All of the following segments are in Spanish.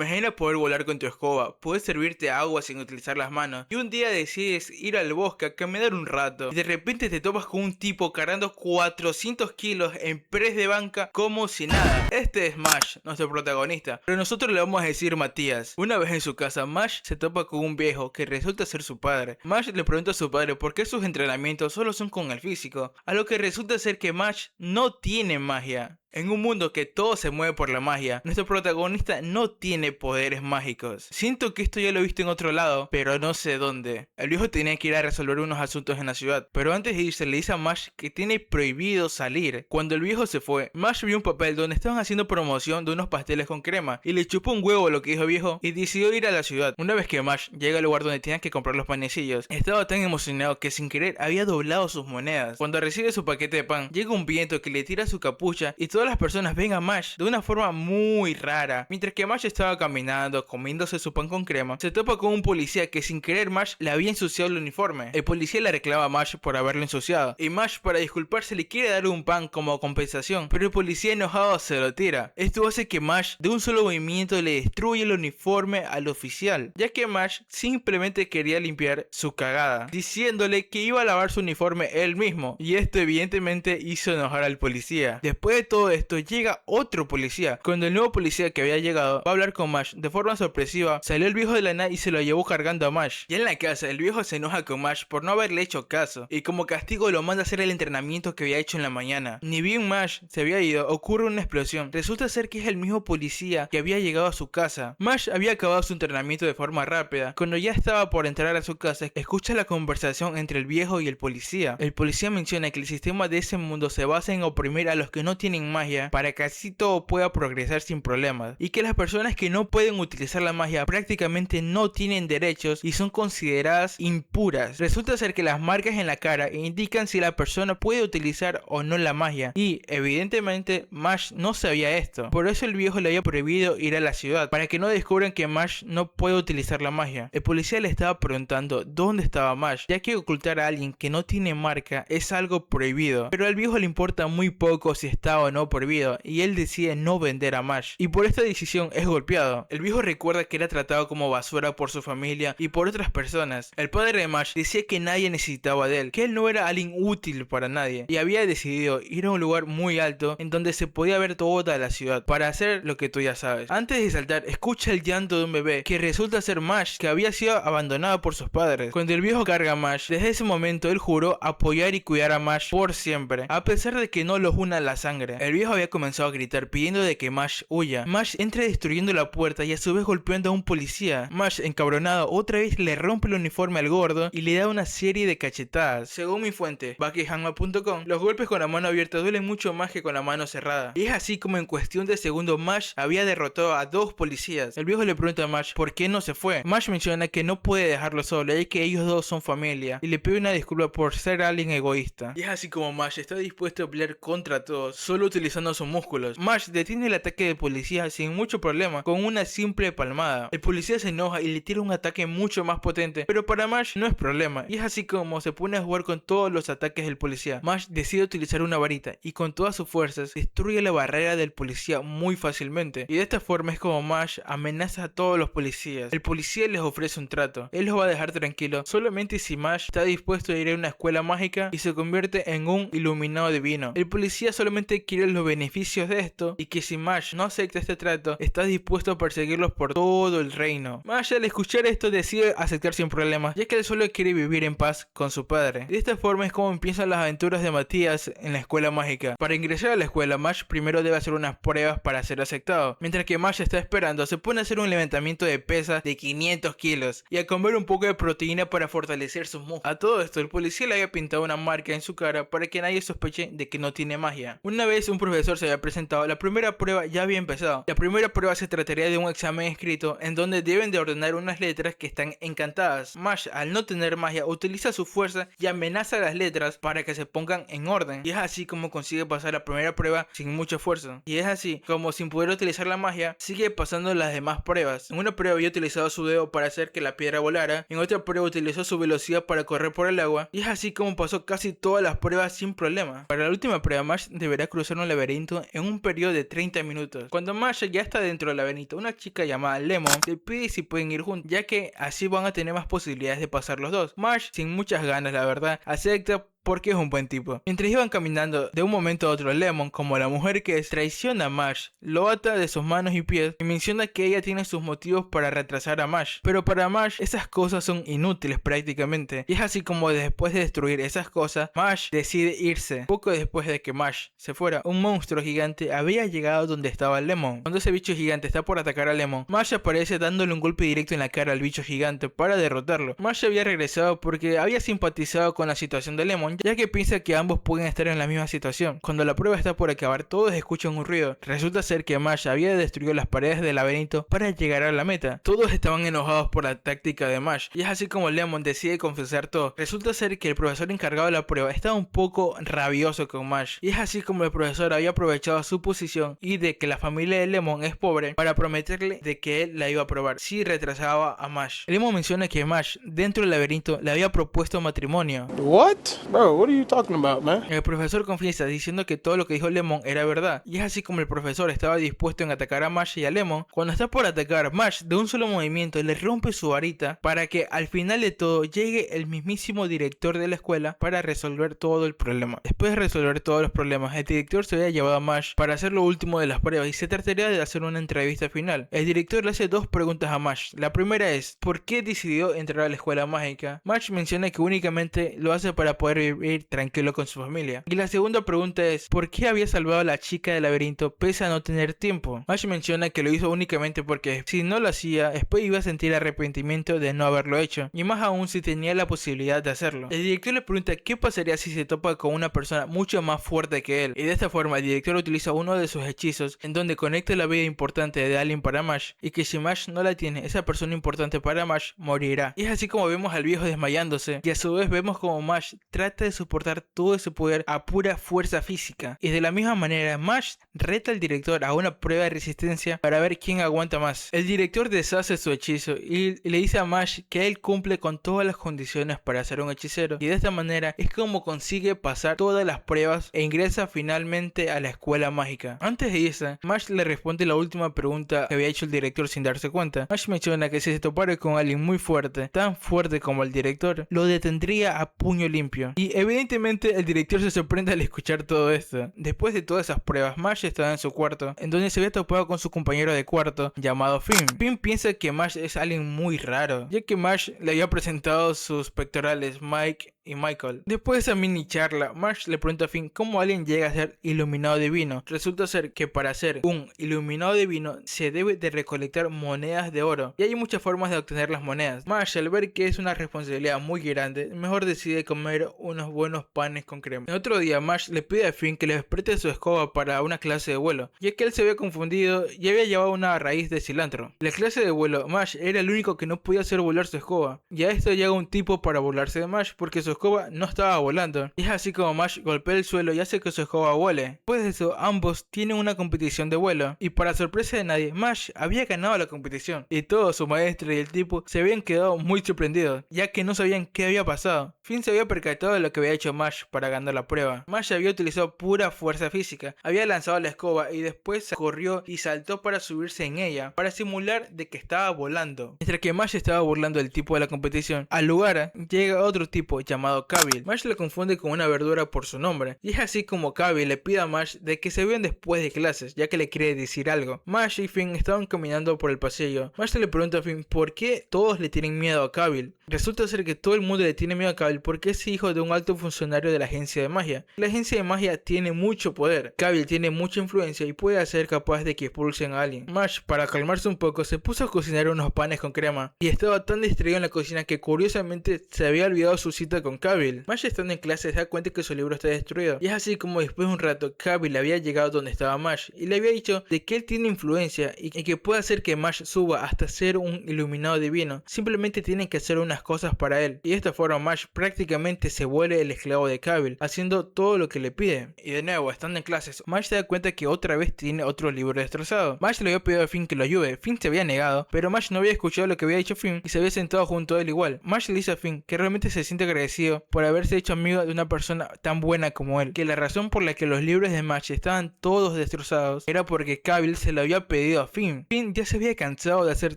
Imagina poder volar con tu escoba, poder servirte agua sin utilizar las manos, y un día decides ir al bosque a caminar un rato, y de repente te topas con un tipo cargando 400 kilos en press de banca como si nada. Este es Mash, nuestro protagonista, pero nosotros le vamos a decir Matías. Una vez en su casa, Mash se topa con un viejo que resulta ser su padre. Mash le pregunta a su padre por qué sus entrenamientos solo son con el físico, a lo que resulta ser que Mash no tiene magia. En un mundo que todo se mueve por la magia, nuestro protagonista no tiene poderes mágicos. Siento que esto ya lo he visto en otro lado, pero no sé dónde. El viejo tenía que ir a resolver unos asuntos en la ciudad, pero antes de irse le dice a Mash que tiene prohibido salir. Cuando el viejo se fue, Mash vio un papel donde estaban haciendo promoción de unos pasteles con crema, y le chupó un huevo lo que dijo el viejo, y decidió ir a la ciudad. Una vez que Mash llega al lugar donde tenían que comprar los panecillos, estaba tan emocionado que sin querer había doblado sus monedas. Cuando recibe su paquete de pan, llega un viento que le tira su capucha y todas las personas ven a Mash de una forma muy rara. Mientras que Mash estaba caminando, comiéndose su pan con crema, se topa con un policía que sin querer Mash le había ensuciado el uniforme. El policía le reclama a Mash por haberlo ensuciado, y Mash, para disculparse, le quiere dar un pan como compensación, pero el policía enojado se lo tira. Esto hace que Mash de un solo movimiento le destruya el uniforme al oficial, ya que Mash simplemente quería limpiar su cagada, diciéndole que iba a lavar su uniforme él mismo, y esto evidentemente hizo enojar al policía. Después de todo esto llega otro policía. Cuando el nuevo policía que había llegado va a hablar con Mash de forma sorpresiva, salió el viejo de la nada y se lo llevó cargando a Mash. Y en la casa el viejo se enoja con Mash por no haberle hecho caso, y como castigo lo manda a hacer el entrenamiento que había hecho en la mañana. Ni bien Mash se había ido, ocurre una explosión. Resulta ser que es el mismo policía que había llegado a su casa. Mash había acabado su entrenamiento de forma rápida. Cuando ya estaba por entrar a su casa, escucha la conversación entre el viejo y el policía. El policía menciona que el sistema de ese mundo se basa en oprimir a los que no tienen magia para que así todo pueda progresar sin problemas, y que las personas que no pueden utilizar la magia prácticamente no tienen derechos y son consideradas impuras. Resulta ser que las marcas en la cara indican si la persona puede utilizar o no la magia, y evidentemente Mash no sabía esto. Por eso el viejo le había prohibido ir a la ciudad, para que no descubran que Mash no puede utilizar la magia. El policía le estaba preguntando dónde estaba Mash, ya que ocultar a alguien que no tiene marca es algo prohibido, pero al viejo le importa muy poco si está o no prohibido, y él decide no vender a Mash, y por esta decisión es golpeado. El viejo recuerda que era tratado como basura por su familia y por otras personas. El padre de Mash decía que nadie necesitaba de él, que él no era alguien útil para nadie, y había decidido ir a un lugar muy alto en donde se podía ver toda la ciudad para hacer lo que tú ya sabes. Antes de saltar, escucha el llanto de un bebé que resulta ser Mash, que había sido abandonado por sus padres. Cuando el viejo carga a Mash, desde ese momento él juró apoyar y cuidar a Mash por siempre, a pesar de que no los una la sangre. El viejo había comenzado a gritar pidiendo de que Mash huya. Mash entra destruyendo la puerta y a su vez golpeando a un policía. Mash, encabronado, otra vez le rompe el uniforme al gordo y le da una serie de cachetadas. Según mi fuente, buckyhanma.com, los golpes con la mano abierta duelen mucho más que con la mano cerrada. Y es así como en cuestión de segundos Mash había derrotado a 2 policías. El viejo le pregunta a Mash por qué no se fue. Mash menciona que no puede dejarlo solo, ya que ellos dos son familia, y le pide una disculpa por ser alguien egoísta. Y es así como Mash está dispuesto a pelear contra todos, solo utilizando sus músculos. Mash detiene el ataque del policía sin mucho problema, con una simple palmada. El policía se enoja y le tira un ataque mucho más potente, pero para Mash no es problema, y es así como se pone a jugar con todos los ataques del policía. Mash decide utilizar una varita y con todas sus fuerzas destruye la barrera del policía muy fácilmente, y de esta forma es como Mash amenaza a todos los policías. El policía les ofrece un trato, él los va a dejar tranquilo solamente si Mash está dispuesto a ir a una escuela mágica y se convierte en un iluminado divino. El policía solamente quiere los beneficios de esto, y que si Mash no acepta este trato, está dispuesto a perseguirlos por todo el reino. Mash, al escuchar esto, decide aceptar sin problemas, ya que él solo quiere vivir en paz con su padre. De esta forma es como empiezan las aventuras de Matías en la escuela mágica. Para ingresar a la escuela, Mash primero debe hacer unas pruebas para ser aceptado. Mientras que Mash está esperando, se pone a hacer un levantamiento de pesas de 500 kilos y a comer un poco de proteína para fortalecer sus músculos. A todo esto, el policía le había pintado una marca en su cara para que nadie sospeche de que no tiene magia. Una vez un profesor se había presentado, la primera prueba ya había empezado. La primera prueba se trataría de un examen escrito en donde deben de ordenar unas letras que están encantadas. Mash, al no tener magia, utiliza su fuerza y amenaza a las letras para que se pongan en orden. Y es así como consigue pasar la primera prueba sin mucho esfuerzo. Y es así como, sin poder utilizar la magia, sigue pasando las demás pruebas. En una prueba había utilizado su dedo para hacer que la piedra volara, en otra prueba utilizó su velocidad para correr por el agua, y es así como pasó casi todas las pruebas sin problema. Para la última prueba, Mash deberá cruzar un laberinto en un periodo de 30 minutos. Cuando Marge ya está dentro del laberinto, una chica llamada Lemon le pide si pueden ir juntos, ya que así van a tener más posibilidades de pasar los dos. Marge, sin muchas ganas la verdad, acepta porque es un buen tipo. Mientras iban caminando, de un momento a otro, Lemon, como la mujer que es, traiciona a Marge, lo ata de sus manos y pies y menciona que ella tiene sus motivos para retrasar a Marge. Pero para Marge esas cosas son inútiles prácticamente, y es así como después de destruir esas cosas, Marge decide irse. Poco después de que Marge se fuera, un monstruo gigante había llegado donde estaba Lemon. Cuando ese bicho gigante está por atacar a Lemon, Marge aparece dándole un golpe directo en la cara al bicho gigante para derrotarlo. Marge había regresado porque había simpatizado con la situación de Lemon, ya que piensa que ambos pueden estar en la misma situación. Cuando la prueba está por acabar, todos escuchan un ruido. Resulta ser que Marge había destruido las paredes del laberinto para llegar a la meta. Todos estaban enojados por la táctica de Marge, y es así como Lemon decide confesar todo. Resulta ser que el profesor encargado de la prueba estaba un poco rabioso con Marge, y es así como el profesor había aprovechado su posición y de que la familia de Lemon es pobre para prometerle de que él la iba a probar si retrasaba a Marge. Lemon menciona que Marge dentro del laberinto le había propuesto matrimonio. What? Bro, what are you talking about, man? El profesor confiesa diciendo que todo lo que dijo Lemon era verdad, y es así como el profesor estaba dispuesto en atacar a Marge y a Lemon. Cuando está por atacar, Marge de un solo movimiento le rompe su varita para que al final de todo llegue el mismísimo director de la escuela para resolver todo el problema. Después de resolver todos los problemas, el director se había llevado a Marge para hacer lo último de las pruebas y se trataría de hacer una entrevista final. El director le hace dos preguntas a Marge. La primera es, ¿por qué decidió entrar a la escuela mágica? Marge menciona que únicamente lo hace para poder vivir tranquilo con su familia. Y la segunda pregunta es, ¿por qué había salvado a la chica del laberinto pese a no tener tiempo? Marge menciona que lo hizo únicamente porque si no lo hacía, después iba a sentir arrepentimiento de no haberlo hecho, y más aún si tenía la posibilidad de hacerlo. El director le pregunta qué pasaría si se topa con una persona mucho más fuerte que él, y de esta forma el director utiliza uno de sus hechizos en donde conecta la vida importante de alguien para Marge, y que si Marge no la tiene, esa persona importante para Marge morirá. Y es así como vemos al viejo desmayándose, y a su vez vemos como Marge trata de soportar todo ese poder a pura fuerza física. Y de la misma manera, Marge reta al director a una prueba de resistencia para ver quién aguanta más. El director deshace su hechizo y le dice a Marge que él cumple con todas las condiciones para ser un hechicero, y de esta manera es como consigue pasar todas las pruebas e ingresa finalmente a la escuela mágica. Antes de irse, Marge le responde la última pregunta que había hecho el director sin darse cuenta. Marge menciona que si se topara con alguien muy fuerte, tan fuerte como el director, lo detendría a puño limpio. Y evidentemente el director se sorprende al escuchar todo esto. Después de todas esas pruebas, Marge estaba en su cuarto, en donde se había topado con su compañero de cuarto llamado Finn. Finn piensa que Marge es alguien muy raro, ya que Marge le había presentado sus pectorales Mike y Michael. Después de esa mini charla, Marge le pregunta a Finn cómo alguien llega a ser iluminado divino. Resulta ser que para ser un iluminado divino se debe de recolectar monedas de oro, y hay muchas formas de obtener las monedas. Marge, al ver que es una responsabilidad muy grande, mejor decide comer unos buenos panes con crema. En otro día, Marge le pide a Finn que le preste su escoba para una clase de vuelo, ya que él se había confundido y había llevado una raíz de cilantro. En la clase de vuelo, Marge era el único que no podía hacer volar su escoba, y a esto llega un tipo para burlarse de Marge porque su escoba no estaba volando, y es así como Marge golpea el suelo y hace que su escoba vuele. Después de eso, ambos tienen una competición de vuelo, y para sorpresa de nadie, Marge había ganado la competición, y todos, su maestro y el tipo, se habían quedado muy sorprendidos, ya que no sabían qué había pasado. Finn se había percatado de lo que había hecho Marge para ganar la prueba. Marge había utilizado pura fuerza física, había lanzado la escoba y después corrió y saltó para subirse en ella, para simular de que estaba volando. Mientras que Marge estaba burlando del tipo de la competición, al lugar llega otro tipo llamado Cavill. Marge le confunde con una verdura por su nombre, y es así como Cavill le pide a Marge de que se vean después de clases, ya que le quiere decir algo. Marge y Finn estaban caminando por el pasillo. Marge le pregunta a Finn por qué todos le tienen miedo a Cavill. Resulta ser que todo el mundo le tiene miedo a Cavill porque es hijo de un alto funcionario de la agencia de magia. La agencia de magia tiene mucho poder. Cavill tiene mucha influencia y puede ser capaz de que expulsen a alguien. Marge, para calmarse un poco, se puso a cocinar unos panes con crema, y estaba tan distraído en la cocina que curiosamente se había olvidado su cita con Cavill. Marge, estando en clase, se da cuenta que su libro está destruido, y es así como después de un rato Cavill había llegado donde estaba Marge y le había dicho de que él tiene influencia y que puede hacer que Marge suba hasta ser un iluminado divino. Simplemente tienen que hacer unas cosas para él, y de esta forma Marge prácticamente se vuelve el esclavo de Cavill, haciendo todo lo que le pide. Y de nuevo, estando en clases, Marge se da cuenta que otra vez tiene otro libro destrozado. Marge le había pedido a Finn que lo ayude. Finn se había negado, pero Marge no había escuchado lo que había dicho Finn y se había sentado junto a él igual. Marge le dice a Finn que realmente se siente agradecido agradecido por haberse hecho amigo de una persona tan buena como él, que la razón por la que los libros de Marge estaban todos destrozados era porque Cavill se lo había pedido a Finn. Finn ya se había cansado de hacer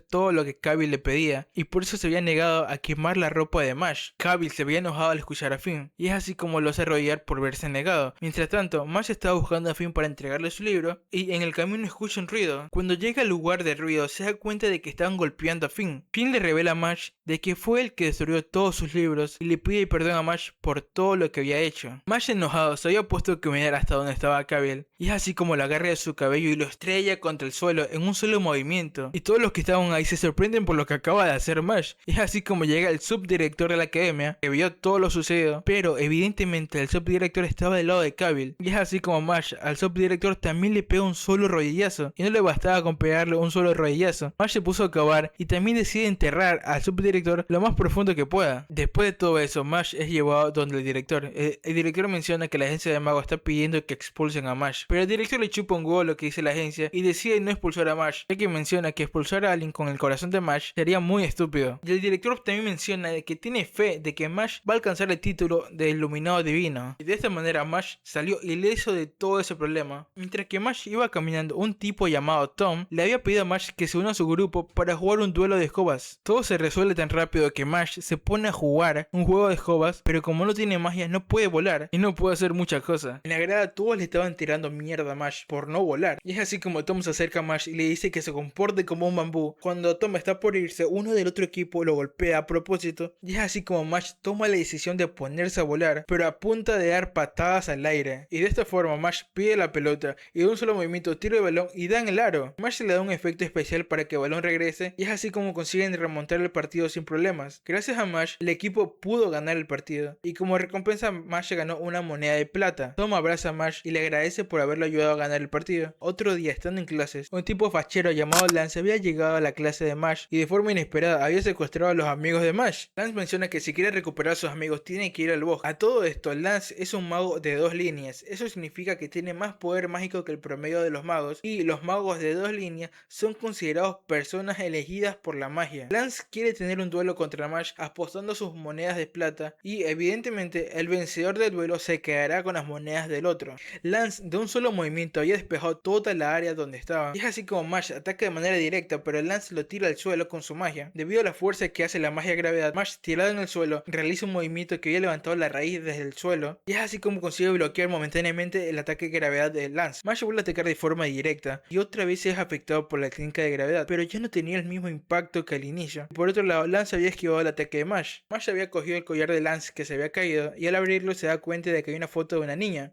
todo lo que Cavill le pedía y por eso se había negado a quemar la ropa de Marge. Cavill se había enojado al escuchar a Finn y es así como lo hace rodear por verse negado. Mientras tanto, Marge estaba buscando a Finn para entregarle su libro y en el camino escucha un ruido. Cuando llega al lugar del ruido se da cuenta de que estaban golpeando a Finn. Finn le revela a Marge de que fue el que destruyó todos sus libros y le pide perdón a Marge por todo lo que había hecho. Marge, enojado, se había puesto a caminar hasta donde estaba Cavill y es así como lo agarra de su cabello y lo estrella contra el suelo en un solo movimiento, y todos los que estaban ahí se sorprenden por lo que acaba de hacer Marge. Es así como llega el subdirector de la academia, que vio todo lo sucedido, pero evidentemente el subdirector estaba del lado de Cavill, y es así como Marge al subdirector también le pega un solo rodillazo, y no le bastaba con pegarle un solo rodillazo. Marge se puso a cavar y también decide enterrar al subdirector lo más profundo que pueda. Después de todo eso, Marge es llevado donde el director. El director menciona que la agencia de magos está pidiendo que expulsen a Marge, pero el director le chupa un huevo lo que dice la agencia y decide no expulsar a Marge, ya que menciona que expulsar a alguien con el corazón de Marge sería muy estúpido. Y el director también menciona de que tiene fe de que Marge va a alcanzar el título de Iluminado Divino, y de esta manera Marge salió ileso de todo ese problema. Mientras que Marge iba caminando, un tipo llamado Tom le había pedido a Marge que se una a su grupo para jugar un duelo de escobas. Todo se resuelve tan rápido que Marge se pone a jugar un juego de escobas, pero como no tiene magia no puede volar y no puede hacer muchas cosas. En la grada todos le estaban tirando mierda a Marge por no volar, y es así como Tom se acerca a Marge y le dice que se comporte como un bambú. Cuando Tom está por irse, uno del otro equipo lo golpea a propósito, y es así como Marge toma la decisión de ponerse a volar, pero a punta de dar patadas al aire, y de esta forma Marge pide la pelota y de un solo movimiento tira el balón y da en el aro. Marge le da un efecto especial para que el balón regrese, y es así como consiguen remontar el partido sin problemas. Gracias a Marge el equipo pudo ganar el partido, y como recompensa Marge ganó una moneda de plata. Tom abraza a Marge y le agradece por haberlo ayudado a ganar el partido. Otro día, estando en clases, un tipo fachero llamado Lance había llegado a la clase de Marge y de forma inesperada había secuestrado a los amigos de Marge. Lance menciona que si quiere recuperar a sus amigos tiene que ir al bosque. A todo esto, Lance es un mago de 2 líneas. Eso significa que tiene más poder mágico que el promedio de los magos, y los magos de 2 líneas son considerados personas elegidas por la magia. Lance quiere tener un duelo contra Marge apostando sus monedas de plata, y evidentemente el vencedor del duelo se quedará con las monedas del otro. Lance de un solo movimiento había despejado toda la área donde estaba, y es así como Marge ataca de manera directa, pero Lance lo tira al suelo con su magia. Debido a la fuerza que hace la magia de gravedad, Marge, tirado en el suelo, realiza un movimiento que había levantado la raíz desde el suelo, y es así como consigue bloquear momentáneamente el ataque de gravedad de Lance. Marge vuelve a atacar de forma directa y otra vez es afectado por la técnica de gravedad, pero ya no tenía el mismo impacto que al inicio. Por otro lado, Lance había esquivado el ataque de Marge. Marge había cogido el collar de Lance que se había caído, y al abrirlo se da cuenta de que hay una foto de una niña.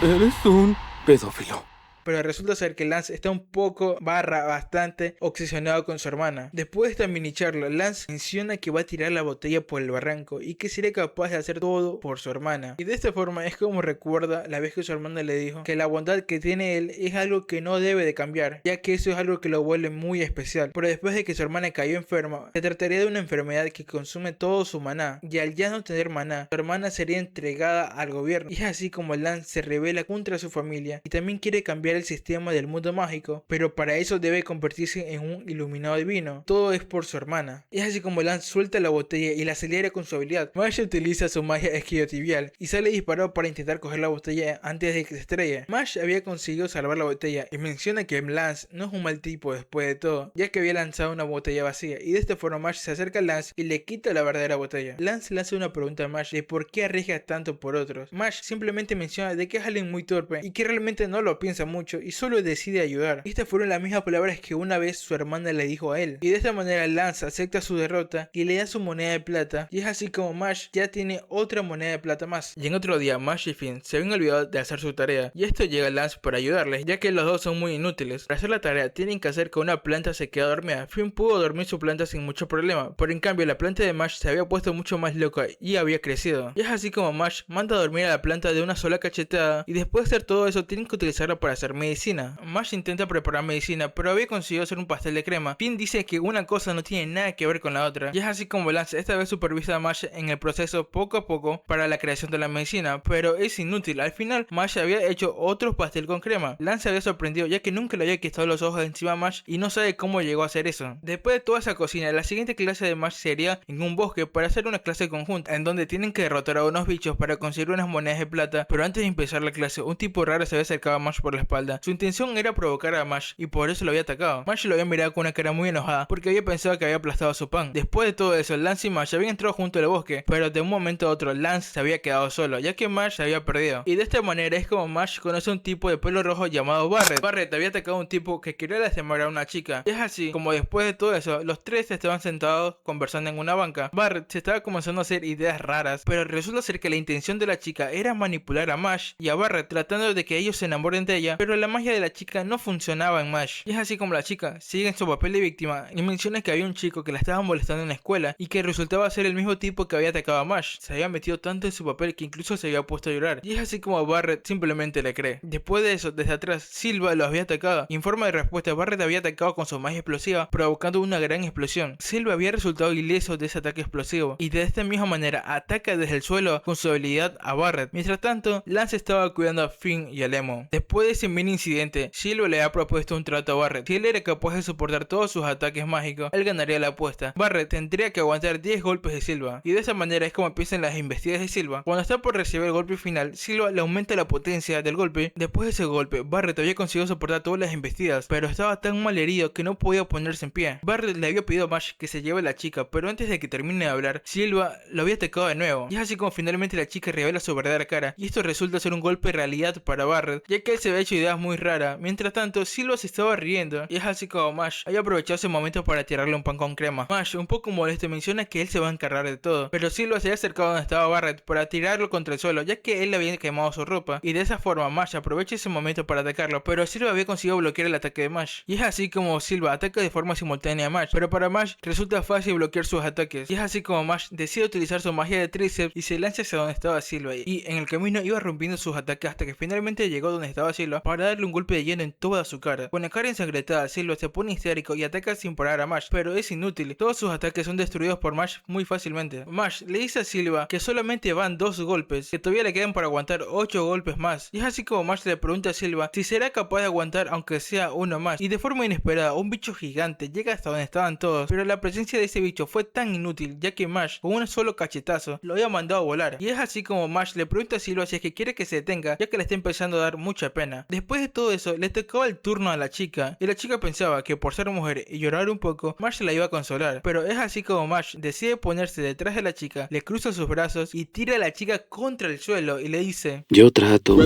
Eres un pedófilo. Pero resulta ser que Lance está un poco bastante obsesionado con su hermana. Después de esta mini charla, Lance menciona que va a tirar la botella por el barranco y que sería capaz de hacer todo por su hermana. Y de esta forma es como recuerda la vez que su hermana le dijo que la bondad que tiene él es algo que no debe de cambiar, ya que eso es algo que lo vuelve muy especial. Pero después de que su hermana cayó enferma, se trataría de una enfermedad que consume todo su maná, y al ya no tener maná, su hermana sería entregada al gobierno. Y es así como Lance se rebela contra su familia y también quiere cambiar el sistema del mundo mágico, pero para eso debe convertirse en un iluminado divino. Todo es por su hermana. Es así como Lance suelta la botella y la acelera con su habilidad. Marge utiliza su magia esquiotibial y sale disparado para intentar coger la botella antes de que se estrelle. Marge había conseguido salvar la botella y menciona que Lance no es un mal tipo después de todo, ya que había lanzado una botella vacía, y de esta forma Marge se acerca a Lance y le quita la verdadera botella. Lance le hace una pregunta a Marge de por qué arriesga tanto por otros. Marge simplemente menciona de que es alguien muy torpe y que realmente no lo piensa mucho y solo decide ayudar. Estas fueron las mismas palabras que una vez su hermana le dijo a él, y de esta manera Lance acepta su derrota y le da su moneda de plata, y es así como Marge ya tiene otra moneda de plata más. Y en otro día Marge y Finn se habían olvidado de hacer su tarea, y esto llega a Lance para ayudarles, ya que los dos son muy inútiles. Para hacer la tarea tienen que hacer que una planta se quede dormida. Finn pudo dormir su planta sin mucho problema, pero en cambio la planta de Marge se había puesto mucho más loca y había crecido. Y es así como Marge manda a dormir a la planta de una sola cachetada, y después de hacer todo eso tienen que utilizarla para hacer hacer medicina. Marge intenta preparar medicina, pero había conseguido hacer un pastel de crema. Finn dice que una cosa no tiene nada que ver con la otra, y es así como Lance esta vez supervisa a Marge en el proceso poco a poco para la creación de la medicina, pero es inútil. Al final, Marge había hecho otro pastel con crema. Lance se había sorprendido ya que nunca le había quitado los ojos de encima a Marge y no sabe cómo llegó a hacer eso. Después de toda esa cocina, la siguiente clase de Marge sería en un bosque para hacer una clase conjunta en donde tienen que derrotar a unos bichos para conseguir unas monedas de plata, pero antes de empezar la clase, un tipo raro se había acercado a Marge por la espalda. Su intención era provocar a Marge y por eso lo había atacado. Marge lo había mirado con una cara muy enojada porque había pensado que había aplastado su pan. Después de todo eso, Lance y Marge habían entrado junto al bosque, pero de un momento a otro Lance se había quedado solo, ya que Marge se había perdido. Y de esta manera es como Marge conoce a un tipo de pelo rojo llamado Barret. Barret había atacado a un tipo que quería lastimar a una chica. Y es así como después de todo eso, los tres estaban sentados conversando en una banca. Barret se estaba comenzando a hacer ideas raras, pero resulta ser que la intención de la chica era manipular a Marge y a Barret tratando de que ellos se enamoren de ella, pero la magia de la chica no funcionaba en Marge. Y es así como la chica sigue en su papel de víctima y menciona que había un chico que la estaba molestando en la escuela y que resultaba ser el mismo tipo que había atacado a Marge. Se había metido tanto en su papel que incluso se había puesto a llorar. Y es así como Barret simplemente le cree. Después de eso, desde atrás, Silva los había atacado. En forma de respuesta, Barret había atacado con su magia explosiva, provocando una gran explosión. Silva había resultado ileso de ese ataque explosivo y de esta misma manera ataca desde el suelo con su habilidad a Barret. Mientras tanto, Lance estaba cuidando a Finn y a Lemon. Después de ese mini incidente, Silva le ha propuesto un trato a Barret. Si él era capaz de soportar todos sus ataques mágicos, él ganaría la apuesta. Barret tendría que aguantar 10 golpes de Silva, y de esa manera es como empiezan las embestidas de Silva. Cuando está por recibir el golpe final, Silva le aumenta la potencia del golpe. Después de ese golpe, Barret había conseguido soportar todas las embestidas, pero estaba tan mal herido que no podía ponerse en pie. Barret le había pedido a Marge que se lleve a la chica, pero antes de que termine de hablar, Silva lo había atacado de nuevo. Y es así como finalmente la chica revela su verdadera cara, y esto resulta ser un golpe de realidad para Barret, ya que él se había hecho ideas muy raras. Mientras tanto, Silva se estaba riendo, y es así como Marge había aprovechado ese momento para tirarle un pan con crema. Marge, un poco molesto, menciona que él se va a encargar de todo, pero Silva se había acercado donde estaba Barret para tirarlo contra el suelo, ya que él le había quemado su ropa, y de esa forma Marge aprovecha ese momento para atacarlo, pero Silva había conseguido bloquear el ataque de Marge. Y es así como Silva ataca de forma simultánea a Marge, pero para Marge resulta fácil bloquear sus ataques. Y es así como Marge decide utilizar su magia de tríceps y se lanza hacia donde estaba Silva, y en el camino iba rompiendo sus ataques hasta que finalmente llegó donde estaba Silva para darle un golpe de hielo en toda su cara. Con la cara ensangrentada, Silva se pone histérico y ataca sin parar a Marge, pero es inútil. Todos sus ataques son destruidos por Marge muy fácilmente. Marge le dice a Silva que solamente van 2 golpes, que todavía le quedan para aguantar 8 golpes más. Y es así como Marge le pregunta a Silva si será capaz de aguantar aunque sea uno más. Y de forma inesperada, un bicho gigante llega hasta donde estaban todos, pero la presencia de ese bicho fue tan inútil, ya que Marge, con un solo cachetazo, lo había mandado a volar. Y es así como Marge le pregunta a Silva si es que quiere que se detenga, ya que le está empezando a dar mucha pena. Después de todo eso, le tocaba el turno a la chica, y la chica pensaba que por ser mujer y llorar un poco, Marge la iba a consolar. Pero es así como Marge decide ponerse detrás de la chica, le cruza sus brazos y tira a la chica contra el suelo y le dice: Yo trato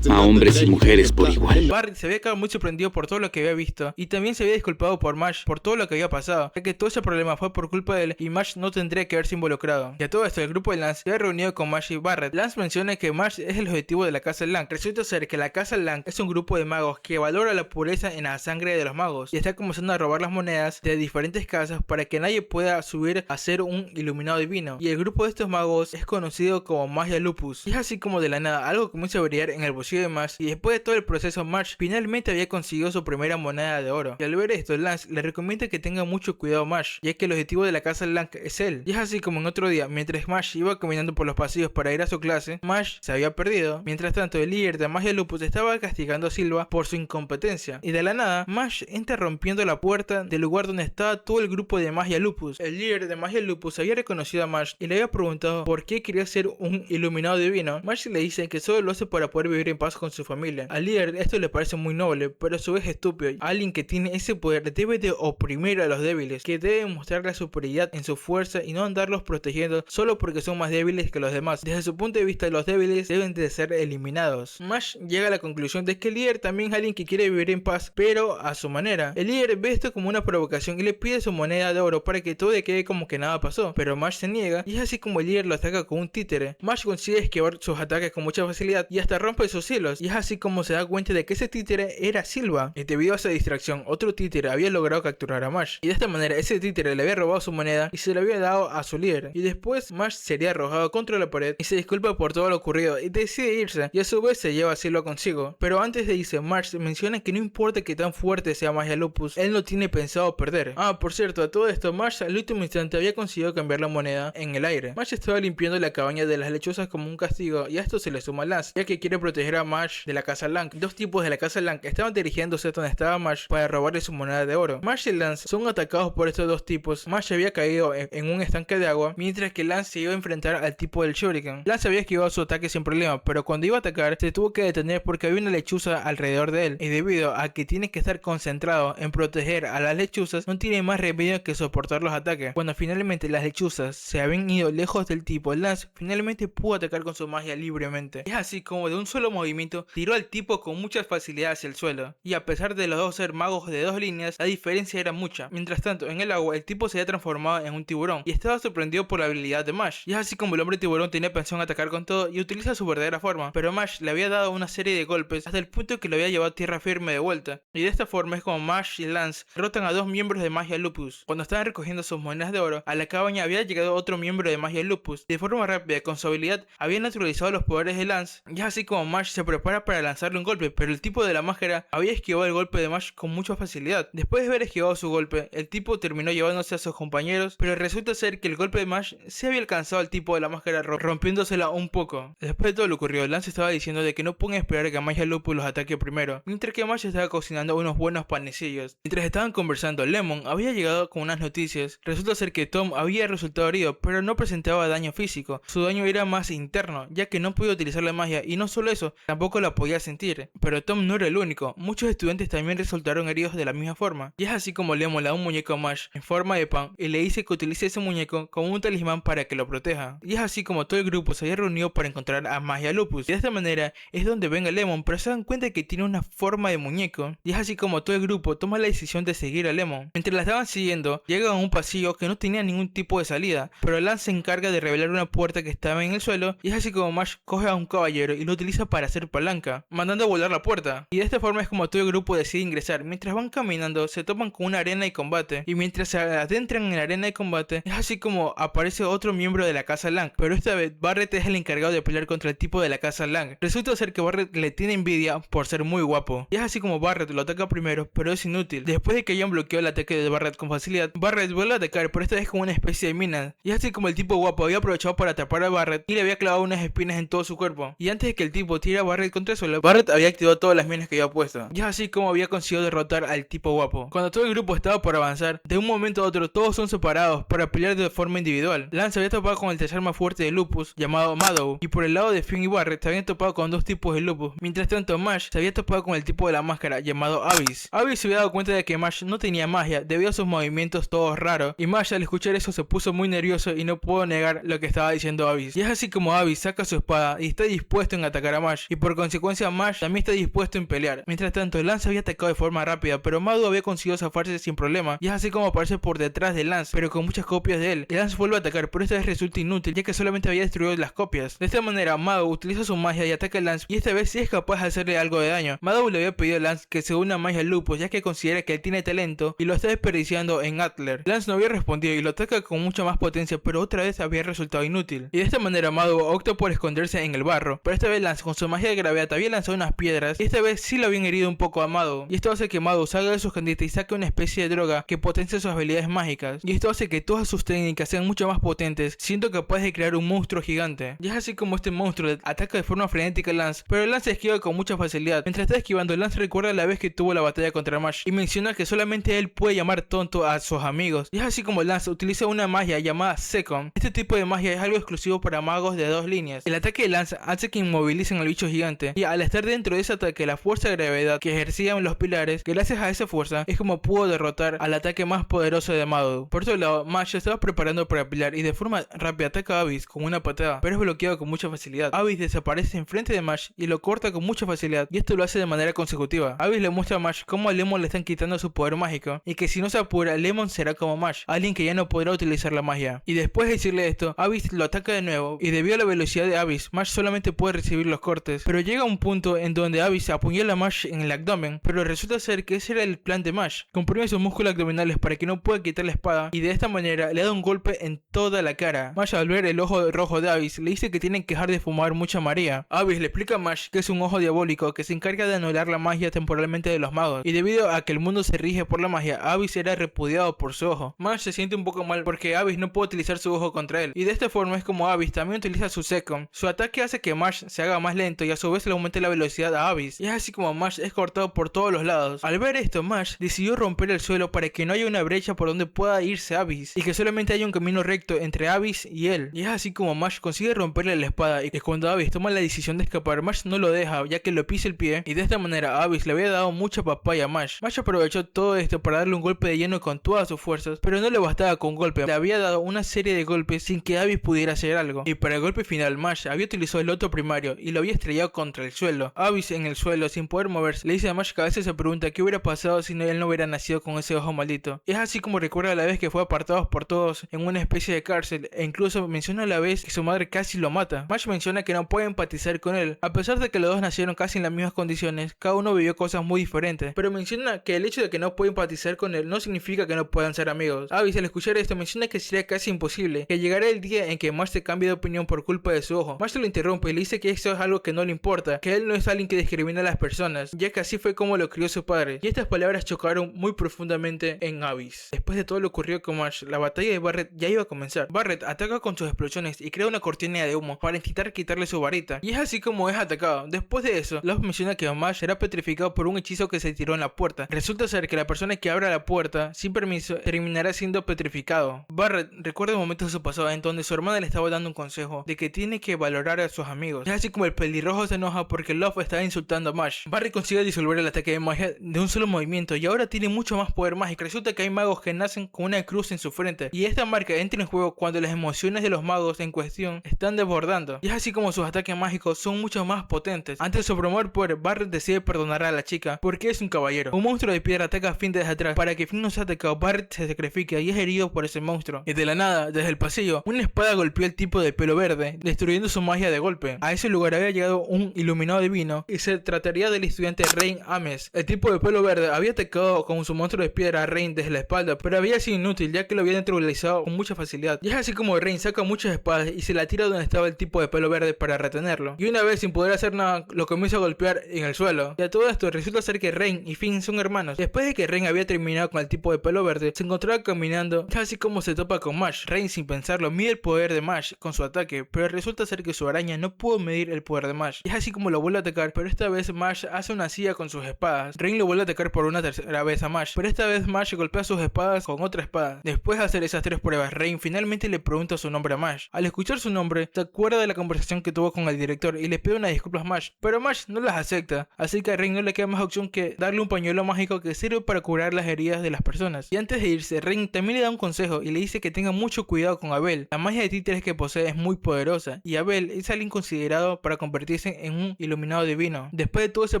a hombres y mujeres por igual. Barret se había quedado muy sorprendido por todo lo que había visto, y también se había disculpado por Marge por todo lo que había pasado, ya que todo ese problema fue por culpa de él y Marge no tendría que haberse involucrado. Y a todo esto, el grupo de Lance se había reunido con Marge y Barret. Lance menciona que Marge es el objetivo de la casa Lang. Resulta ser que la casa Lang es un grupo de magos que valora la pureza en la sangre de los magos y está comenzando a robar las monedas de diferentes casas para que nadie pueda subir a ser un iluminado divino. Y el grupo de estos magos es conocido como Magia Lupus. Y es así como de la nada algo comienza a brillar en el bolsillo de Marge, y después de todo el proceso, Marge finalmente había conseguido su primera moneda de oro. Y al ver esto, Lance le recomienda que tenga mucho cuidado a Marge, ya que el objetivo de la casa Lang es él. Y es así como en otro día, mientras Marge iba caminando por los pasillos para ir a su clase, Marge se había perdido. Mientras tanto, el líder de Magia Lupus estaba castigando a Silva por su incompetencia, y de la nada, Marge entra rompiendo la puerta del lugar donde estaba todo el grupo de Magia Lupus. El líder de Magia Lupus había reconocido a Marge y le había preguntado por qué quería ser un iluminado divino. Marge le dice que solo lo hace para poder vivir en paz con su familia. Al líder esto le parece muy noble, pero a su vez estúpido. Alguien que tiene ese poder debe de oprimir a los débiles, que debe mostrar la superioridad en su fuerza y no andarlos protegiendo solo porque son más débiles que los demás. Desde su punto de vista, los débiles deben de ser eliminados. Marge llega a la conclusión de que el líder también es alguien que quiere vivir en paz, pero a su manera. El líder ve esto como una provocación y le pide su moneda de oro para que todo quede como que nada pasó, pero Marge se niega, y es así como el líder lo ataca con un títere. Marge consigue esquivar sus ataques con mucha facilidad y hasta rompe sus hilos, y es así como se da cuenta de que ese títere era Silva. Y debido a esa distracción, otro títere había logrado capturar a Marge, y de esta manera ese títere le había robado su moneda y se la había dado a su líder. Y después Marge sería arrojado contra la pared y se disculpa por todo lo ocurrido y decide irse, y a su vez se lleva a Silva consigo. Pero antes antes de irse, Marsh menciona que no importa que tan fuerte sea Magia Lupus, él no tiene pensado perder. Por cierto, a todo esto, Marsh al último instante había conseguido cambiar la moneda en el aire. Marsh estaba limpiando la cabaña de las lechuzas como un castigo, y a esto se le suma Lance, ya que quiere proteger a Marsh de la casa Lang. Dos tipos de la casa Lang estaban dirigiéndose a donde estaba Marsh para robarle su moneda de oro. Marsh y Lance son atacados por estos dos tipos. Marsh había caído en un estanque de agua, mientras que Lance se iba a enfrentar al tipo del Shuriken. Lance había esquivado su ataque sin problema, pero cuando iba a atacar se tuvo que detener porque había una lechuza alrededor de él, y debido a que tiene que estar concentrado en proteger a las lechuzas, no tiene más remedio que soportar los ataques. Cuando finalmente las lechuzas se habían ido lejos del tipo, Lance finalmente pudo atacar con su magia libremente. Es así como de un solo movimiento tiró al tipo con mucha facilidad hacia el suelo, y a pesar de los dos ser magos de dos líneas, la diferencia era mucha. Mientras tanto, en el agua el tipo se había transformado en un tiburón y estaba sorprendido por la habilidad de Mash, y es así como el hombre tiburón tenía pensado en atacar con todo y utiliza su verdadera forma, pero Mash le había dado una serie de golpes hasta el punto que lo había llevado a tierra firme de vuelta, y de esta forma es como Mash y Lance derrotan a dos miembros de Magia Lupus. Cuando estaban recogiendo sus monedas de oro, a la cabaña había llegado otro miembro de Magia Lupus. De forma rápida, con su habilidad, había neutralizado los poderes de Lance, y es así como Mash se prepara para lanzarle un golpe, pero el tipo de la máscara había esquivado el golpe de Mash con mucha facilidad. Después de haber esquivado su golpe, el tipo terminó llevándose a sus compañeros, pero resulta ser que el golpe de Mash se había alcanzado al tipo de la máscara rompiéndosela un poco. Después de todo lo ocurrido, Lance estaba diciendo de que no pueden esperar que Magia Lupus los ataque primero, mientras que Mash estaba cocinando unos buenos panecillos. Mientras estaban conversando, Lemon había llegado con unas noticias. Resulta ser que Tom había resultado herido, pero no presentaba daño físico. Su daño era más interno, ya que no podía utilizar la magia, y no solo eso, tampoco la podía sentir. Pero Tom no era el único, muchos estudiantes también resultaron heridos de la misma forma. Y es así como Lemon le da un muñeco a Mash en forma de pan y le dice que utilice ese muñeco como un talismán para que lo proteja. Y es así como todo el grupo se había reunido para encontrar a Magia Lupus. Y de esta manera es donde ven a Lemon, pero se dan cuenta que tiene una forma de muñeco. Y es así como todo el grupo toma la decisión de seguir a Lemon. Mientras la estaban siguiendo, llegan a un pasillo que no tenía ningún tipo de salida, pero Lance se encarga de revelar una puerta que estaba en el suelo, y es así como Mash coge a un caballero y lo utiliza para hacer palanca, mandando a volar la puerta. Y de esta forma es como todo el grupo decide ingresar. Mientras van caminando, se topan con una arena de combate, y mientras se adentran en la arena de combate, es así como aparece otro miembro de la casa Lang, pero esta vez Barret es el encargado de pelear contra el tipo de la casa Lang. Resulta ser que Barret le tiene envidia por ser muy guapo, y es así como Barret lo ataca primero, pero es inútil. Después de que hayan bloqueado el ataque de Barret con facilidad, Barret vuelve a atacar, pero esta vez con una especie de mina, y es así como el tipo guapo había aprovechado para atrapar a Barret y le había clavado unas espinas en todo su cuerpo, y antes de que el tipo tire a Barret contra el suelo, Barret había activado todas las minas que había puesto, y es así como había conseguido derrotar al tipo guapo. Cuando todo el grupo estaba por avanzar, de un momento a otro todos son separados para pelear de forma individual. Lance había topado con el tercer más fuerte de Lupus, llamado Madow, y por el lado de Finn y Barret se habían topado con dos tipos de Lupus. Mientras tanto, Mash se había topado con el tipo de la máscara, llamado Abyss. Abyss se había dado cuenta de que Mash no tenía magia debido a sus movimientos todos raros, y Mash al escuchar eso se puso muy nervioso y no pudo negar lo que estaba diciendo Abyss. Y es así como Abyss saca su espada y está dispuesto en atacar a Mash, y por consecuencia Mash también está dispuesto en pelear. Mientras tanto, Lance había atacado de forma rápida, pero Madow había conseguido zafarse sin problema, y es así como aparece por detrás de Lance, pero con muchas copias de él. Lance vuelve a atacar, pero esta vez resulta inútil, ya que solamente había destruido las copias. De esta manera, Madow utiliza su magia y ataca a Lance, y esta vez sí es capaz de hacerle algo de daño. Madow le había pedido a Lance que se una a Magia Lupus, ya que considera que él tiene talento y lo está desperdiciando en Adler. Lance no había respondido y lo ataca con mucha más potencia, pero otra vez había resultado inútil. Y de esta manera Madow opta por esconderse en el barro, pero esta vez Lance con su magia de gravedad había lanzado unas piedras, y esta vez sí lo habían herido un poco a Madow, y esto hace que Madow salga de su escondite y saque una especie de droga que potencia sus habilidades mágicas, y esto hace que todas sus técnicas sean mucho más potentes, siendo capaz de crear un monstruo gigante. Y es así como este monstruo ataca de forma frenética a Lance, pero Lance esquiva con mucha facilidad. Mientras está esquivando, Lance recuerda la vez que tuvo la batalla contra Mash y menciona que solamente él puede llamar tonto a sus amigos, y es así como Lance utiliza una magia llamada Second. Este tipo de magia es algo exclusivo para magos de dos líneas. El ataque de Lance hace que inmovilicen al bicho gigante, y al estar dentro de ese ataque, la fuerza de gravedad que ejercían los pilares, gracias a esa fuerza es como pudo derrotar al ataque más poderoso de Madow. Por otro lado, Mash estaba preparando para pelear y de forma rápida ataca a Abyss con una patada, pero es bloqueado con mucha facilidad. Abyss desaparece enfrente de Mash y lo corta con mucha facilidad, y esto lo hace de manera consecutiva. Abyss le muestra a Mash cómo a Lemon le están quitando su poder mágico, y que si no se apura, Lemon será como Mash, alguien que ya no podrá utilizar la magia. Y después de decirle esto, Abyss lo ataca de nuevo, y debido a la velocidad de Abyss, Mash solamente puede recibir los cortes, pero llega un punto en donde Abyss apuñala a Mash en el abdomen, pero resulta ser que ese era el plan de Mash. Comprime sus músculos abdominales para que no pueda quitar la espada, y de esta manera le da un golpe en toda la cara. Mash, al ver el ojo rojo de Abyss, le dice que tienen que dejar de fumar mucha María. Abyss le explica a Mash que es un ojo diabólico mágico que se encarga de anular la magia temporalmente de los magos, y debido a que el mundo se rige por la magia, Abyss era repudiado por su ojo. Marsh se siente un poco mal porque Abyss no puede utilizar su ojo contra él, y de esta forma es como Abyss también utiliza su Second. Su ataque hace que Marsh se haga más lento y a su vez le aumente la velocidad a Abyss, y es así como Marsh es cortado por todos los lados. Al ver esto, Marsh decidió romper el suelo para que no haya una brecha por donde pueda irse Abyss, y que solamente haya un camino recto entre Abyss y él, y es así como Marsh consigue romperle la espada, y cuando Abyss toma la decisión de escapar, Marsh no lo deja ya que lo pisa el pie, y de esta manera Abyss le había dado mucha papaya a Marsh. Marsh aprovechó todo esto para darle un golpe de lleno con todas sus fuerzas, pero no le bastaba con un golpe, le había dado una serie de golpes sin que Abyss pudiera hacer algo, y para el golpe final Marsh había utilizado el otro primario y lo había estrellado contra el suelo. Abyss en el suelo sin poder moverse le dice a Marsh que a veces se pregunta qué hubiera pasado si él no hubiera nacido con ese ojo maldito. Es así como recuerda la vez que fue apartado por todos en una especie de cárcel, e incluso menciona la vez que su madre casi lo mata. Marsh menciona que no puede empatizar con él, a pesar de que los dos nacieron casi en las mismas condiciones, cada uno vivió cosas muy diferentes, pero menciona que el hecho de que no puede empatizar con él no significa que no puedan ser amigos. Abyss al escuchar esto menciona que sería casi imposible, que llegará el día en que Marsh se cambie de opinión por culpa de su ojo. Marsh lo interrumpe y le dice que esto es algo que no le importa, que él no es alguien que discrimina a las personas, ya que así fue como lo crió su padre, y estas palabras chocaron muy profundamente en Abyss. Después de todo lo ocurrido con Marsh, la batalla de Barret ya iba a comenzar. Barret ataca con sus explosiones y crea una cortina de humo para intentar quitarle su varita, y es así como es atacado. Después de eso, Love menciona que Marsh será petrificado por un hechizo que se tiró en la puerta. Resulta ser que la persona que abra la puerta sin permiso terminará siendo petrificado. Barret recuerda momentos de su pasado en donde su hermana le estaba dando un consejo de que tiene que valorar a sus amigos. Es así como el pelirrojo se enoja porque Love estaba insultando a Marsh. Barret consigue disolver el ataque de magia de un solo movimiento y ahora tiene mucho más poder mágico. Resulta que hay magos que nacen con una cruz en su frente, y esta marca entra en juego cuando las emociones de los magos en cuestión están desbordando, y es así como sus ataques mágicos son mucho más potentes. Ante su sobrehumano poder, Barret decide perdonar a la chica porque es un caballero. Un monstruo de piedra ataca a Finn desde atrás. Para que Finn no sea atacado, Barret se sacrifica y es herido por ese monstruo, y de la nada, desde el pasillo, una espada golpeó al tipo de pelo verde, destruyendo su magia de golpe. A ese lugar había llegado un iluminado divino y se trataría del estudiante Rain Ames. El tipo de pelo verde había atacado con su monstruo de piedra a Rain desde la espalda, pero había sido inútil ya que lo había neutralizado con mucha facilidad. Y es así como Rain saca muchas espadas y se la tira donde estaba el tipo de pelo verde para retenerlo, y una vez sin poder hacer nada lo comienza a golpear en el suelo. Y a todo esto resulta ser que Rain y Finn son hermanos. Después de que Rain había terminado con el tipo de pelo verde, se encontraba caminando, así como se topa con Marsh. Rain, sin pensarlo, mide el poder de Marsh con su ataque, pero resulta ser que su araña no pudo medir el poder de Marsh, y es así como lo vuelve a atacar, pero esta vez Marsh hace una silla con sus espadas. Rain lo vuelve a atacar por una tercera vez a Marsh, pero esta vez Marsh golpea sus espadas con otra espada. Después de hacer esas tres pruebas, Rain finalmente le pregunta su nombre a Marsh. Al escuchar su nombre, se acuerda de la conversación que tuvo con el director y le pide unas disculpas a Marsh, pero Marsh no las acepta, así que a Rain no le queda más opción que darle un pañuelo mágico que sirve para curar las heridas de las personas. Y antes de irse, Rain también le da un consejo y le dice que tenga mucho cuidado con Abel. La magia de títeres que posee es muy poderosa, y Abel es alguien considerado para convertirse en un iluminado divino. Después de todo ese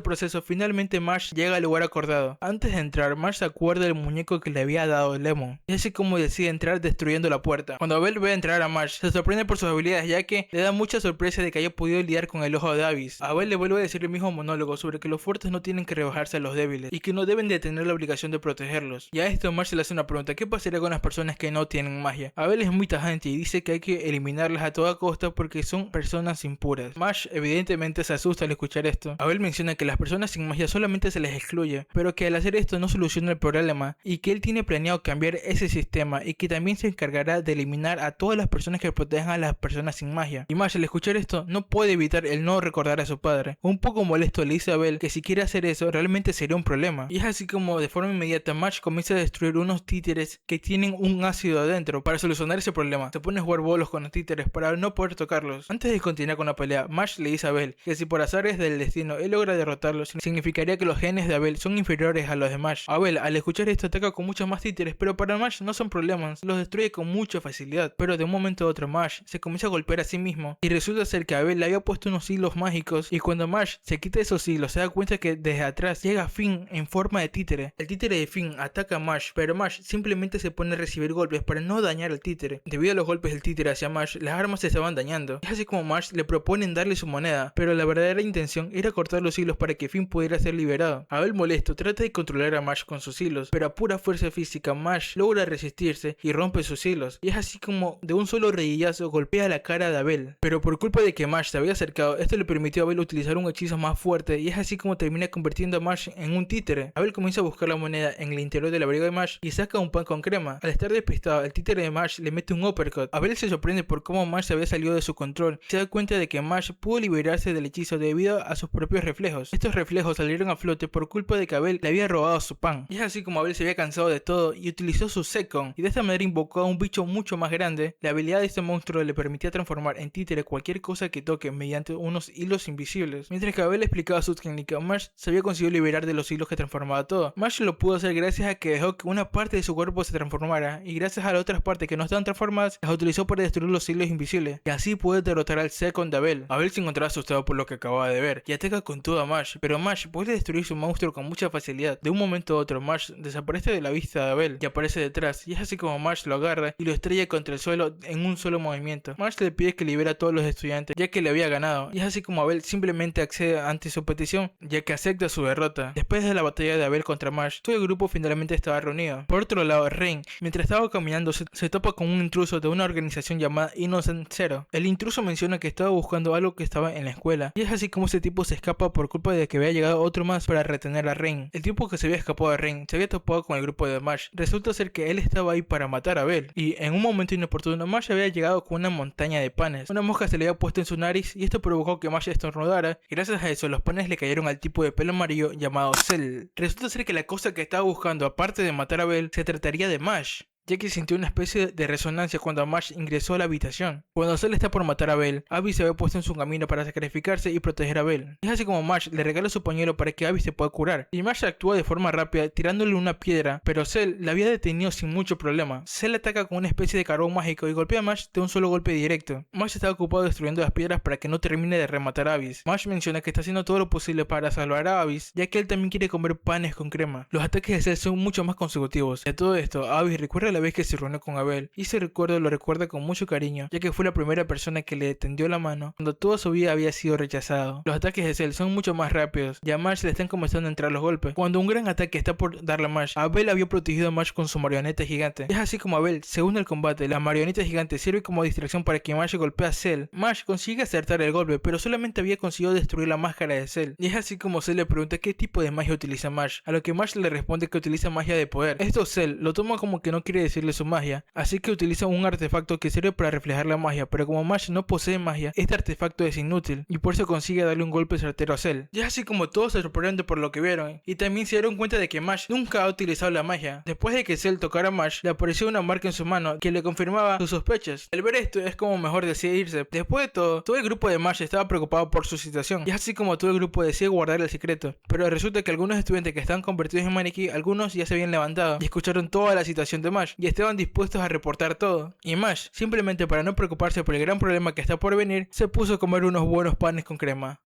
proceso, finalmente Marsh llega al lugar acordado. Antes de entrar, Marsh se acuerda del muñeco que le había dado Lemon, y así como decide entrar destruyendo la puerta. Cuando Abel ve entrar a Marsh, se sorprende por sus habilidades, ya que le da mucha sorpresa de que haya podido lidiar con el ojo de Abyss. Abel le vuelve a decir el mismo monólogo sobre que los fuertes no tienen que rebajarse a los débiles y que no deben de tener la obligación de protegerlos. Y a esto Marsh le hace una pregunta: ¿qué pasaría con las personas que no tienen magia? Abel es muy tajante y dice que hay que eliminarlas a toda costa porque son personas impuras. Marsh evidentemente se asusta al escuchar esto. Abel menciona que las personas sin magia solamente se les excluye, pero que al hacer esto no soluciona el problema, y que él tiene planeado cambiar ese sistema, y que también se encargará de eliminar a todas las personas que protejan a las personas sin magia. Y Marsh al escuchar esto no puede evitar el no recordar a su padre. Un poco molesto le dice a Abel que si quiere hacer eso realmente sería un problema, y es así como de forma inmediata Marsh comienza a destruir unos títeres que tienen un ácido adentro. Para solucionar ese problema se pone a jugar bolos con los títeres para no poder tocarlos. Antes de continuar con la pelea, Marsh le dice a Abel que si por azares del destino él logra derrotarlos, significaría que los genes de Abel son inferiores a los de Marsh. Abel al escuchar esto ataca con muchos más títeres, pero para Marsh no son problemas, los destruye con mucha facilidad. Pero de un momento a otro Marsh se comienza a golpear a sí mismo, y resulta ser que Abel le había puesto unos hilos mágicos, y cuando Marsh se quita esos hilos se da cuenta que desde atrás llega Finn en forma de títere. El títere de Finn ataca a Marsh, pero Marsh simplemente se pone a recibir golpes para no dañar al títere. Debido a los golpes del títere hacia Marsh, las armas se estaban dañando. Es así como Marsh le proponen darle su moneda, pero la verdadera intención era cortar los hilos para que Finn pudiera ser liberado. Abel, molesto, trata de controlar a Marsh con sus hilos, pero a pura fuerza física Marsh logra resistirse y rompe sus hilos, y es así como de un solo rodillazo golpea la cara de Abel. Pero por culpa de que Marsh se había acercado, esto le permitió a Abel utilizar un hechizo hechizo más fuerte y es así como termina convirtiendo a Marsh en un títere. Abel comienza a buscar la moneda en el interior del abrigo de Marsh y saca un pan con crema. Al estar despistado, el títere de Marsh le mete un uppercut. Abel se sorprende por cómo Marsh había salido de su control y se da cuenta de que Marsh pudo liberarse del hechizo debido a sus propios reflejos. Estos reflejos salieron a flote por culpa de que Abel le había robado su pan. Y es así como Abel se había cansado de todo y utilizó su Second, y de esta manera invocó a un bicho mucho más grande. La habilidad de este monstruo le permitía transformar en títere cualquier cosa que toque mediante unos hilos invisibles. Mientras que Abel explicaba su técnica, Marsh se había conseguido liberar de los hilos que transformaba todo. Marsh lo pudo hacer gracias a que dejó que una parte de su cuerpo se transformara, y gracias a las otras partes que no estaban transformadas, las utilizó para destruir los hilos invisibles, y así pudo derrotar al Second de Abel. Abel se encontraba asustado por lo que acababa de ver, y ataca con todo a Marsh, pero Marsh puede destruir su monstruo con mucha facilidad. De un momento a otro, Marsh desaparece de la vista de Abel, y aparece detrás, y es así como Marsh lo agarra y lo estrella contra el suelo en un solo movimiento. Marsh le pide que libere a todos los estudiantes, ya que le había ganado, y es así como Abel simplemente accede ante su petición, ya que acepta su derrota. Después de la batalla de Abel contra Marsh, todo el grupo finalmente estaba reunido. Por otro lado, Rain, mientras estaba caminando, se topa con un intruso de una organización llamada Innocent Zero. El intruso menciona que estaba buscando algo que estaba en la escuela, y es así como ese tipo se escapa por culpa de que había llegado otro más para retener a Rain. El tipo que se había escapado de Rain se había topado con el grupo de Marsh. Resulta ser que él estaba ahí para matar a Abel, y en un momento inoportuno Marsh había llegado con una montaña de panes. Una mosca se le había puesto en su nariz y esto provocó que Marsh estornudara, y gracias a eso los panes le cayeron al tipo de pelo amarillo llamado Cell. Resulta ser que la cosa que estaba buscando, aparte de matar a Abel, se trataría de Marsh, ya que sintió una especie de resonancia cuando Marsh ingresó a la habitación. Cuando Cell está por matar a Abel, Abby se había puesto en su camino para sacrificarse y proteger a Abel. Es así como Marsh le regala su pañuelo para que Abby se pueda curar, y Marsh actúa de forma rápida tirándole una piedra, pero Cell la había detenido sin mucho problema. Cell ataca con una especie de carbón mágico y golpea a Marsh de un solo golpe directo. Marsh está ocupado destruyendo las piedras para que no termine de rematar a Abby. Marsh menciona que está haciendo todo lo posible para salvar a Abby, ya que él también quiere comer panes con crema. Los ataques de Cell son mucho más consecutivos. De todo esto, Abby recuerda la vez que se reunió con Abel, y ese recuerdo lo recuerda con mucho cariño, ya que fue la primera persona que le tendió la mano cuando toda su vida había sido rechazado. Los ataques de Cell son mucho más rápidos, y a Marsh le están comenzando a entrar los golpes. Cuando un gran ataque está por darle a Marsh, Abel había protegido a Marsh con su marioneta gigante. Es así como Abel se une al combate. La marioneta gigante sirve como distracción para que Marsh golpee a Cell. Marsh consigue acertar el golpe, pero solamente había conseguido destruir la máscara de Cell, y es así como Cell le pregunta qué tipo de magia utiliza Marsh, a lo que Marsh le responde que utiliza magia de poder. Esto Cell lo toma como que no quiere decirle su magia, así que utiliza un artefacto que sirve para reflejar la magia, pero como Marsh no posee magia, este artefacto es inútil, y por eso consigue darle un golpe certero a Cell. Y es así como todos se sorprenden por lo que vieron, y también se dieron cuenta de que Marsh nunca ha utilizado la magia. Después de que Cell tocara a Marsh, le apareció una marca en su mano que le confirmaba sus sospechas. Al ver esto, es como mejor decide irse. Después de todo el grupo de Marsh estaba preocupado por su situación, y es así como todo el grupo decide guardar el secreto. Pero resulta que algunos estudiantes que estaban convertidos en maniquí, algunos ya se habían levantado, y escucharon toda la situación de Marsh, y estaban dispuestos a reportar todo. Y Marsh, simplemente para no preocuparse por el gran problema que está por venir, se puso a comer unos buenos panes con crema.